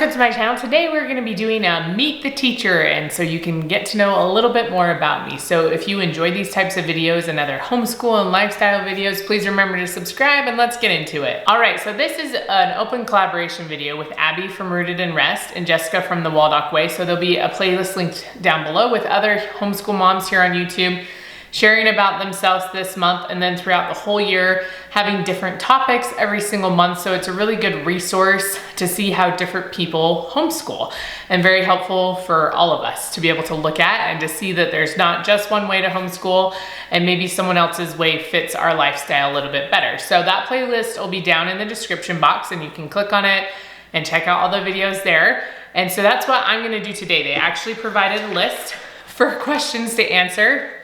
welcome to my channel. Today we're going to be doing a Meet the Teacher, and so you can get to know a little bit more about me. So if you enjoy these types of videos and other homeschool and lifestyle videos, please remember to subscribe and let's get into it. All right, so this is an open collaboration video with Abby from Rooted in Rest and Jessica from the Waldock Way. So there'll be a playlist linked down below with other homeschool moms here on YouTube sharing about themselves this month, and then throughout the whole year having different topics every single month. So it's a really good resource to see how different people homeschool, and very helpful for all of us to be able to look at and to see that there's not just one way to homeschool, and maybe someone else's way fits our lifestyle a little bit better. So that playlist will be down in the description box and you can click on it and check out all the videos there. And so that's what I'm gonna do today. They actually provided a list for questions to answer.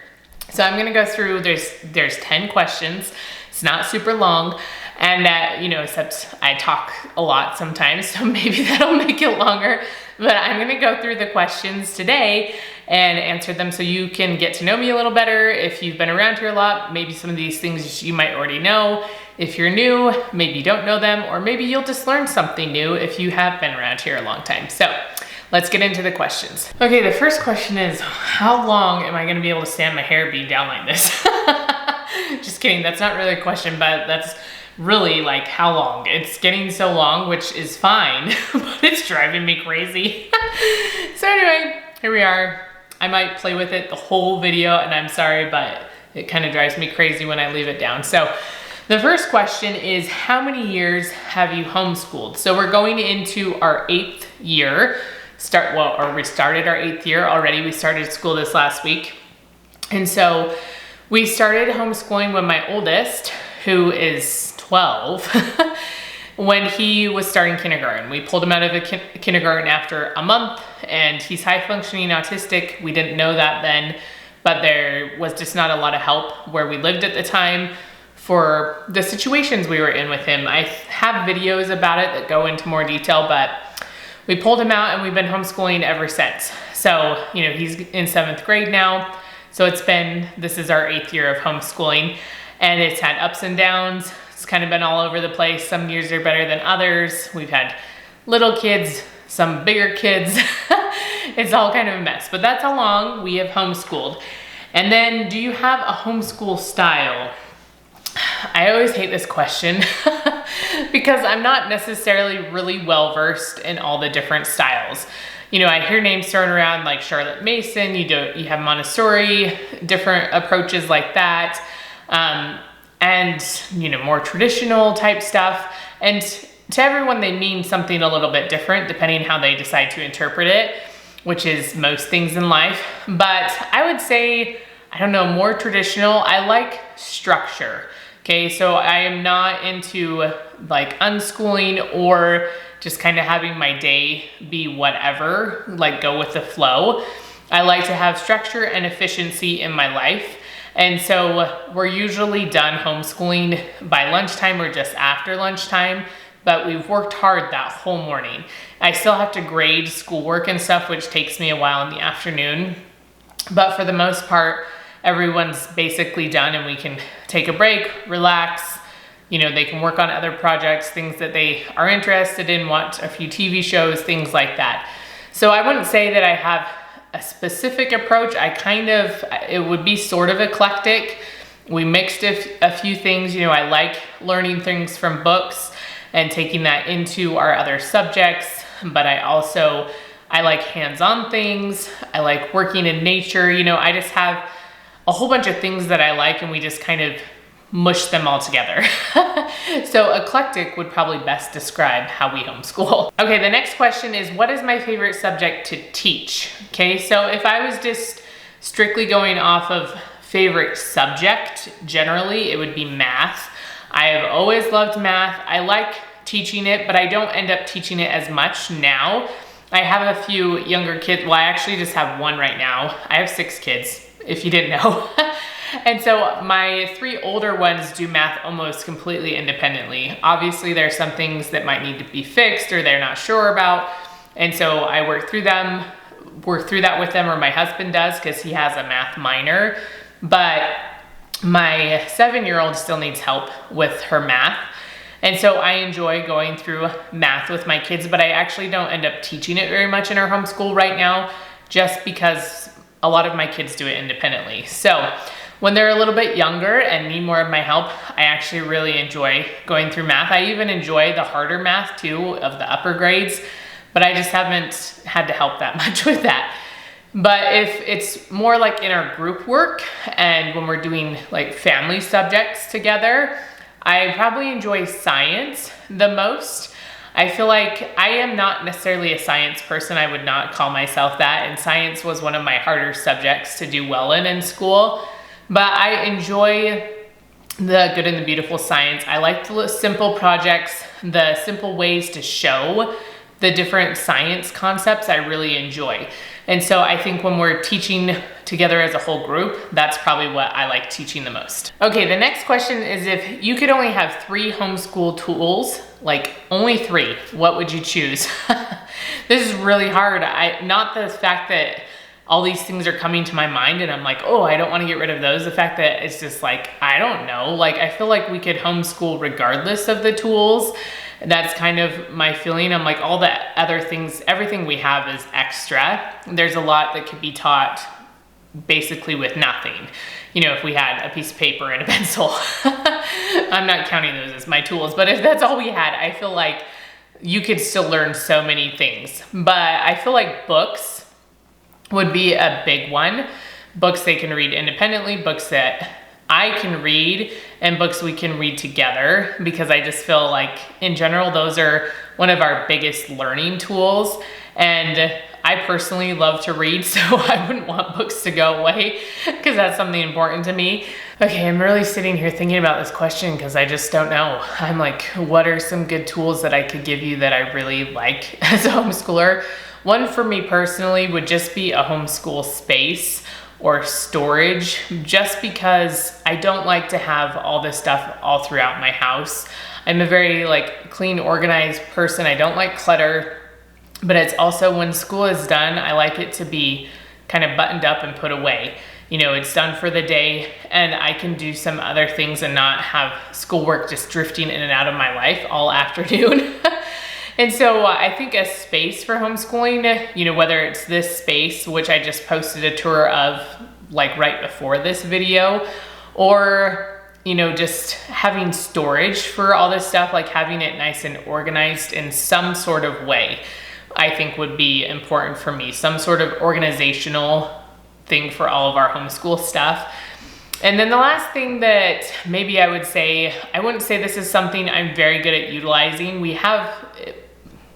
So I'm gonna go through, there's 10 questions. It's not super long, and you know, except I talk a lot sometimes, so maybe that'll make it longer. But I'm gonna go through the questions today and answer them so you can get to know me a little better. If you've been around here a lot, maybe some of these things you might already know. If you're new, maybe you don't know them, or maybe you'll just learn something new if you have been around here a long time. So let's get into the questions. Okay, the first question is, how long am I gonna be able to stand my hair being down like this? Just kidding, that's not really a question, but that's really like how long. It's getting so long, which is fine, but it's driving me crazy. So anyway, here we are. I might play with it the whole video, and I'm sorry, but it kind of drives me crazy when I leave it down. So the first question is, how many years have you homeschooled? So we're going into our 8th year. We started our 8th year already. We started school this last week. And so we started homeschooling when my oldest, who is 12, when he was starting kindergarten. We pulled him out of kindergarten after a month, and he's high functioning autistic. We didn't know that then, but there was just not a lot of help where we lived at the time for the situations we were in with him. I have videos about it that go into more detail, but we pulled him out and we've been homeschooling ever since. So, you know, he's in 7th grade now. So this is our 8th year of homeschooling, and it's had ups and downs. It's kind of been all over the place. Some years are better than others. We've had little kids, some bigger kids. It's all kind of a mess, but that's how long we have homeschooled. And then, do you have a homeschool style? I always hate this question because I'm not necessarily really well-versed in all the different styles. You know, I hear names thrown around like Charlotte Mason, you have Montessori, different approaches like that, and, you know, more traditional type stuff. And to everyone, they mean something a little bit different depending how they decide to interpret it, which is most things in life. But I would say, I don't know, more traditional. I like structure. Okay, so I am not into like unschooling or just kind of having my day be whatever, like go with the flow. I like to have structure and efficiency in my life. And so we're usually done homeschooling by lunchtime or just after lunchtime, but we've worked hard that whole morning. I still have to grade schoolwork and stuff, which takes me a while in the afternoon. But for the most part, everyone's basically done and we can take a break, relax. You know, they can work on other projects, things that they are interested in, watch a few TV shows, things like that. So I wouldn't say that I have a specific approach. It would be sort of eclectic. We mixed a few things. You know, I like learning things from books and taking that into our other subjects, but I like hands-on things. I like working in nature. You know, I just have a whole bunch of things that I like, and we just kind of mush them all together. So eclectic would probably best describe how we homeschool. Okay, the next question is, what is my favorite subject to teach? Okay, so if I was just strictly going off of favorite subject, generally it would be math. I have always loved math. I like teaching it, but I don't end up teaching it as much now. I have a few younger kids. Well, I actually just have one right now. I have 6 kids, if you didn't know. And so my 3 older ones do math almost completely independently. Obviously, there's some things that might need to be fixed or they're not sure about. And so I work through that with them, or my husband does, because he has a math minor. But my 7-year-old still needs help with her math. And so I enjoy going through math with my kids, but I actually don't end up teaching it very much in our homeschool right now, just because a lot of my kids do it independently. So when they're a little bit younger and need more of my help, I actually really enjoy going through math. I even enjoy the harder math too, of the upper grades, but I just haven't had to help that much with that. But if it's more like in our group work and when we're doing like family subjects together, I probably enjoy science the most. I feel like I am not necessarily a science person. I would not call myself that. And science was one of my harder subjects to do well in school. But I enjoy the good and the beautiful science. I like the simple projects, the simple ways to show the different science concepts I really enjoy. And so I think when we're teaching together as a whole group, that's probably what I like teaching the most. Okay, the next question is, if you could only have 3 homeschool tools, like only 3, what would you choose? This is really hard. Not the fact that all these things are coming to my mind and I'm like, oh, I don't want to get rid of those. The fact that it's just like, I don't know. Like, I feel like we could homeschool regardless of the tools. That's kind of my feeling. I'm like, all the other things, everything we have is extra. There's a lot that could be taught basically with nothing. You know, if we had a piece of paper and a pencil. I'm not counting those as my tools, but if that's all we had, I feel like you could still learn so many things. But I feel like books would be a big one. Books they can read independently, books that I can read, and books we can read together, because I just feel like in general those are one of our biggest learning tools. And I personally love to read, so I wouldn't want books to go away because that's something important to me. Okay, I'm really sitting here thinking about this question because I just don't know. I'm like, what are some good tools that I could give you that I really like as a homeschooler? One for me personally would just be a homeschool space or storage, just because I don't like to have all this stuff all throughout my house. I'm a very like clean, organized person. I don't like clutter, but it's also when school is done, I like it to be kind of buttoned up and put away. You know, it's done for the day and I can do some other things and not have schoolwork just drifting in and out of my life all afternoon. And so I think a space for homeschooling, you know, whether it's this space, which I just posted a tour of like right before this video, or, you know, just having storage for all this stuff, like having it nice and organized in some sort of way, I think would be important for me. Some sort of organizational thing for all of our homeschool stuff. And then the last thing that maybe I would say, I wouldn't say this is something I'm very good at utilizing. We have,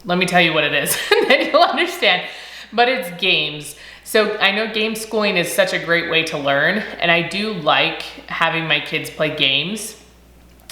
let me tell you what it is, then you'll understand, but it's games. So I know game schooling is such a great way to learn, and I do like having my kids play games.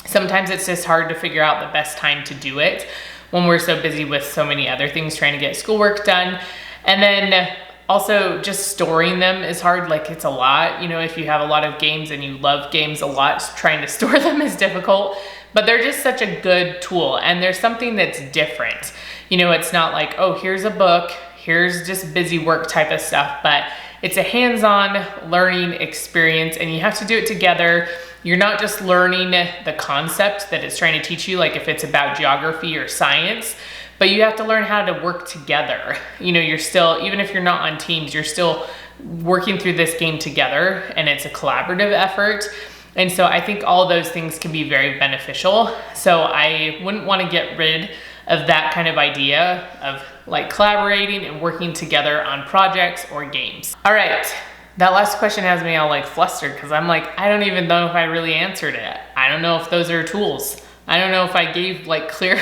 Sometimes it's just hard to figure out the best time to do it when we're so busy with so many other things trying to get schoolwork done. And then also just storing them is hard. Like, it's a lot, you know, if you have a lot of games and you love games a lot, trying to store them is difficult, but they're just such a good tool. And there's something that's different. You know, it's not like, oh, here's a book, here's just busy work type of stuff, but it's a hands-on learning experience and you have to do it together. You're not just learning the concept that it's trying to teach you, like if it's about geography or science, but you have to learn how to work together. You know, you're still, even if you're not on teams, you're still working through this game together and it's a collaborative effort. And so I think all of those things can be very beneficial. So I wouldn't want to get rid of that kind of idea of like collaborating and working together on projects or games. All right, that last question has me all like flustered because I'm like, I don't even know if I really answered it. I don't know if those are tools. I don't know if I gave like clear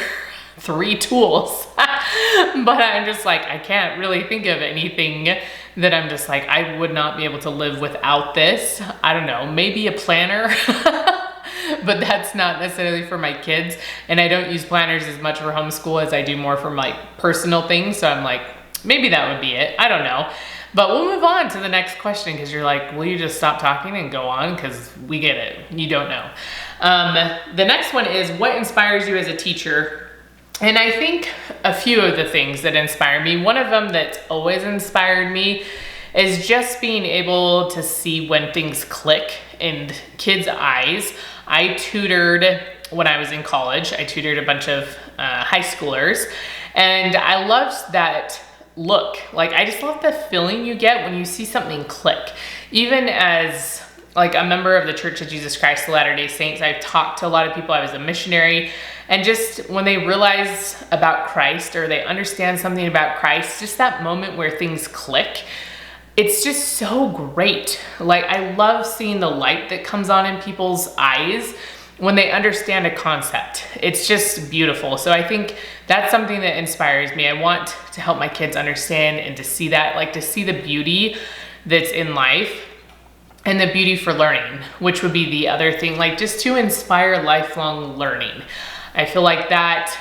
3 tools, but I'm just like, I can't really think of anything that I'm just like, I would not be able to live without this. I don't know, maybe a planner, but that's not necessarily for my kids. And I don't use planners as much for homeschool as I do more for my personal things. So I'm like, maybe that would be it. I don't know. But we'll move on to the next question because you're like, will you just stop talking and go on? Because we get it. You don't know. The next one is, what inspires you as a teacher? And I think a few of the things that inspire me, one of them that's always inspired me is just being able to see when things click in kids' eyes. I tutored when I was in college. I tutored a bunch of high schoolers, and I loved that look. Like, I just love the feeling you get when you see something click. Even as like a member of the Church of Jesus Christ of Latter-day Saints, I've talked to a lot of people. I was a missionary, and just when they realize about Christ or they understand something about Christ, just that moment where things click, it's just so great. Like, I love seeing the light that comes on in people's eyes when they understand a concept. It's just beautiful. So I think that's something that inspires me. I want to help my kids understand and to see that, like to see the beauty that's in life and the beauty for learning, which would be the other thing, like just to inspire lifelong learning. I feel like that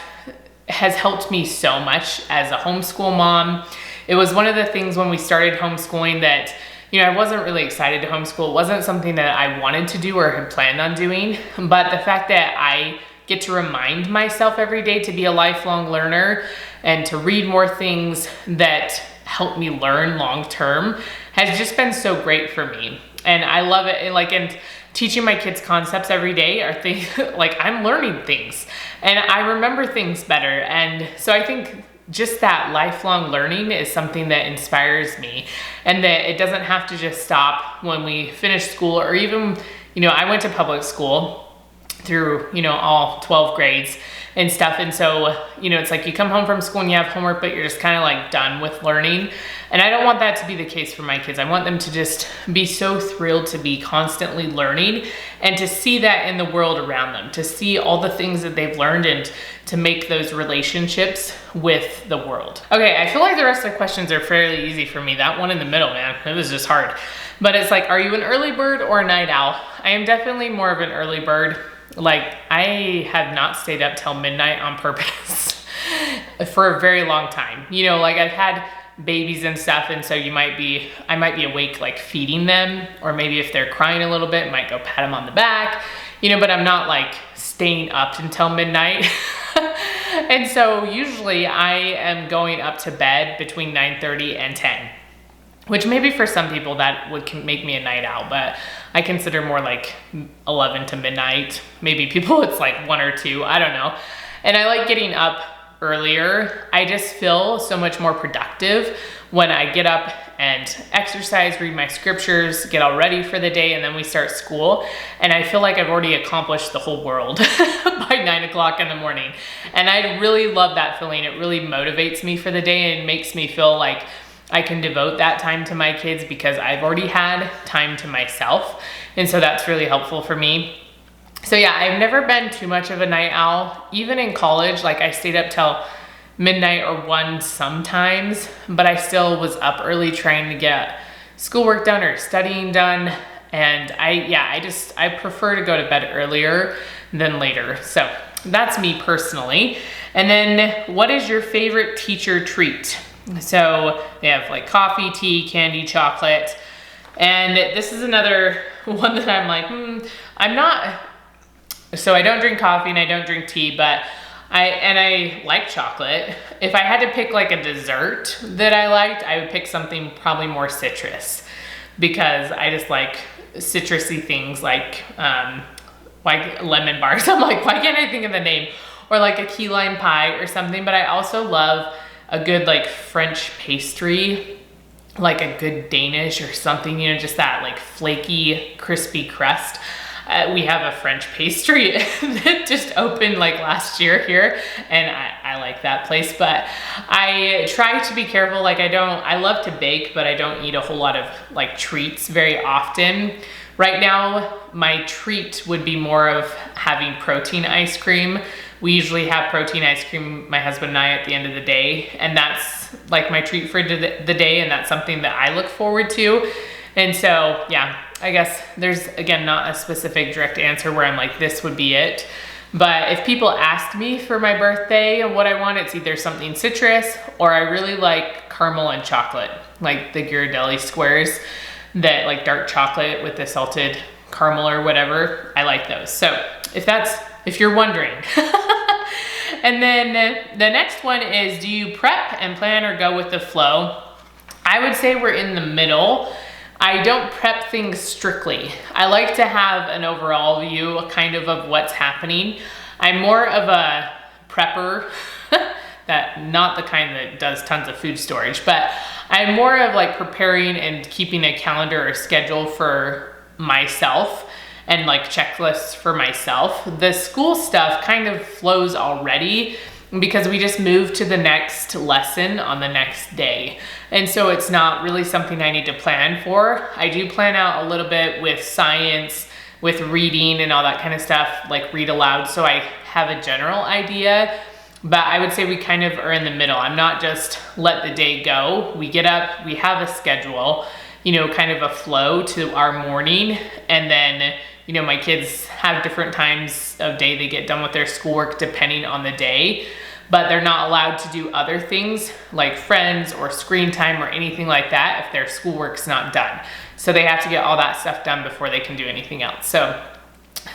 has helped me so much as a homeschool mom. It was one of the things when we started homeschooling that, you know, I wasn't really excited to homeschool. It wasn't something that I wanted to do or had planned on doing, but the fact that I get to remind myself every day to be a lifelong learner and to read more things that help me learn long term has just been so great for me. And I love it. And teaching my kids concepts every day are things like I'm learning things and I remember things better. And so I think just that lifelong learning is something that inspires me, and that it doesn't have to just stop when we finish school, or even, you know, I went to public school through, you know, all 12 grades and stuff. And so, you know, it's like you come home from school and you have homework, but you're just kind of like done with learning. And I don't want that to be the case for my kids. I want them to just be so thrilled to be constantly learning and to see that in the world around them, to see all the things that they've learned and to make those relationships with the world. Okay, I feel like the rest of the questions are fairly easy for me. That one in the middle, man, it was just hard. But it's like, are you an early bird or a night owl? I am definitely more of an early bird. Like, I have not stayed up till midnight on purpose for a very long time. You know, like I've had babies and stuff, and so I might be awake like feeding them, or maybe if they're crying a little bit, might go pat them on the back, you know, but I'm not like staying up until midnight. And so usually I am going up to bed between 9:30 and 10. Which maybe for some people that would make me a night owl, but I consider more like 11 to midnight. Maybe people it's like 1 or 2, I don't know. And I like getting up earlier. I just feel so much more productive when I get up and exercise, read my scriptures, get all ready for the day, and then we start school. And I feel like I've already accomplished the whole world by 9 o'clock in the morning. And I really love that feeling. It really motivates me for the day and makes me feel like I can devote that time to my kids because I've already had time to myself. And so that's really helpful for me. So yeah, I've never been too much of a night owl. Even in college, like I stayed up till midnight or 1 sometimes, but I still was up early trying to get schoolwork done or studying done. And I prefer to go to bed earlier than later. So that's me personally. And then what is your favorite teacher treat? So they have like coffee, tea, candy, chocolate. And this is another one that I'm like, so I don't drink coffee and I don't drink tea, but I like chocolate. If I had to pick like a dessert that I liked, I would pick something probably more citrus, because I just like citrusy things like lemon bars. I'm like, why can't I think of the name? Or like a key lime pie or something. But I also love a good like French pastry, like a good Danish or something, you know, just that like flaky, crispy crust. We have a French pastry that just opened like last year here, and I like that place, but I try to be careful. Like I love to bake, but I don't eat a whole lot of like treats very often. Right now, my treat would be more of having protein ice cream. We usually have protein ice cream, my husband and I, at the end of the day. And that's like my treat for the day. And that's something that I look forward to. And so, yeah, I guess there's, again, not a specific direct answer where I'm like, this would be it. But if people asked me for my birthday and what I want, it's either something citrus, or I really like caramel and chocolate, like the Ghirardelli squares, that like dark chocolate with the salted caramel or whatever. I like those. So if you're wondering. And then the next one is, do you prep and plan or go with the flow? I would say we're in the middle. I don't prep things strictly. I like to have an overall view kind of what's happening. I'm more of a prepper, not the kind that does tons of food storage, but I'm more of like preparing and keeping a calendar or schedule for myself and like checklists for myself. The school stuff kind of flows already because we just move to the next lesson on the next day. And so it's not really something I need to plan for. I do plan out a little bit with science, with reading and all that kind of stuff, like read aloud, so I have a general idea. But I would say we kind of are in the middle. I'm not just let the day go. We get up, we have a schedule, you know, kind of a flow to our morning. And then, you know, my kids have different times of day they get done with their schoolwork depending on the day, but they're not allowed to do other things like friends or screen time or anything like that if their schoolwork's not done. So they have to get all that stuff done before they can do anything else. So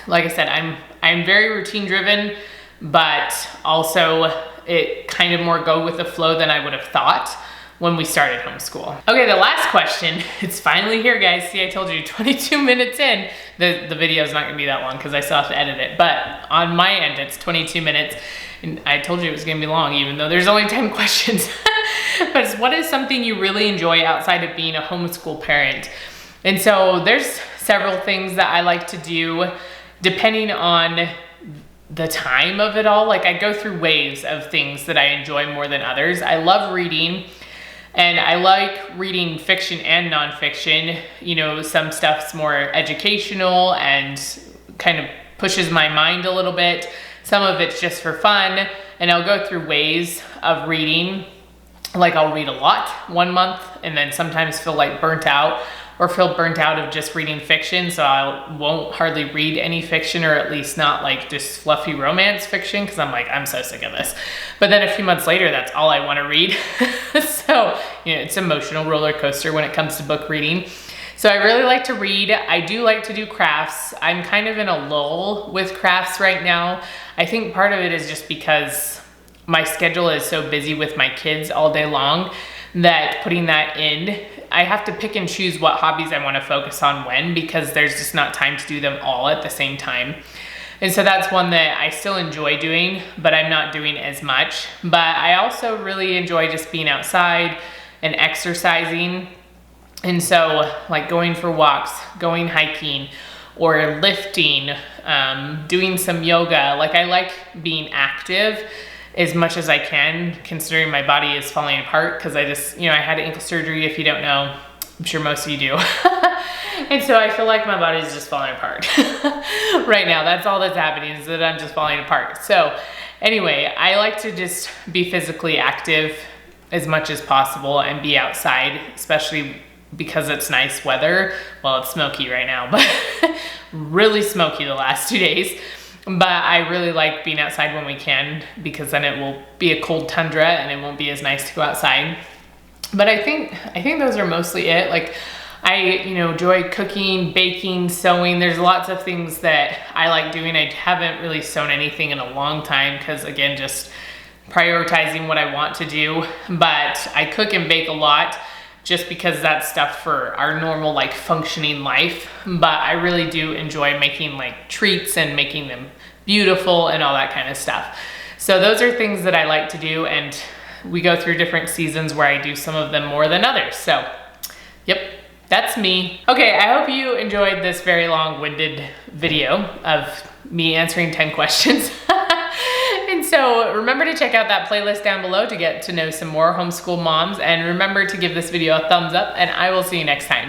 like I said, I'm very routine driven, but also it kind of more go with the flow than I would have thought when we started homeschool. Okay, the last question, it's finally here, guys. See, I told you 22 minutes in, the video is not gonna be that long because I still have to edit it, but on my end, it's 22 minutes. And I told you it was gonna be long, even though there's only 10 questions. But what is something you really enjoy outside of being a homeschool parent? And so there's several things that I like to do depending on the time of it all. Like I go through waves of things that I enjoy more than others. I love reading, and I like reading fiction and nonfiction. You know, some stuff's more educational and kind of pushes my mind a little bit. Some of it's just for fun, and I'll go through waves of reading. Like I'll read a lot one month and then sometimes feel like burnt out, or feel burnt out of just reading fiction, so I won't hardly read any fiction, or at least not like just fluffy romance fiction, because I'm like, I'm so sick of this. But then a few months later, that's all I want to read. So, you know, it's an emotional roller coaster when it comes to book reading. So I really like to read. I do like to do crafts. I'm kind of in a lull with crafts right now. I think part of it is just because my schedule is so busy with my kids all day long that putting that in, I have to pick and choose what hobbies I want to focus on when, because there's just not time to do them all at the same time. And so that's one that I still enjoy doing, but I'm not doing as much. But I also really enjoy just being outside and exercising. And so like going for walks, going hiking, or lifting, doing some yoga. Like I like being active as much as I can, considering my body is falling apart, because I just, you know, I had ankle surgery, if you don't know. I'm sure most of you do. And so I feel like my body is just falling apart right now. That's all that's happening, is that I'm just falling apart. So anyway, I like to just be physically active as much as possible and be outside, especially because it's nice weather. Well, it's smoky right now, but really smoky the last 2 days. But I really like being outside when we can, because then it will be a cold tundra and it won't be as nice to go outside. But I think those are mostly it. Like I, you know, enjoy cooking, baking, sewing. There's lots of things that I like doing. I haven't really sewn anything in a long time because, again, just prioritizing what I want to do. But I cook and bake a lot just because that's stuff for our normal like functioning life. But I really do enjoy making like treats and making them beautiful and all that kind of stuff. So those are things that I like to do, and we go through different seasons where I do some of them more than others. So yep, that's me. Okay, I hope you enjoyed this very long-winded video of me answering 10 questions. And so remember to check out that playlist down below to get to know some more homeschool moms, and remember to give this video a thumbs up, and I will see you next time.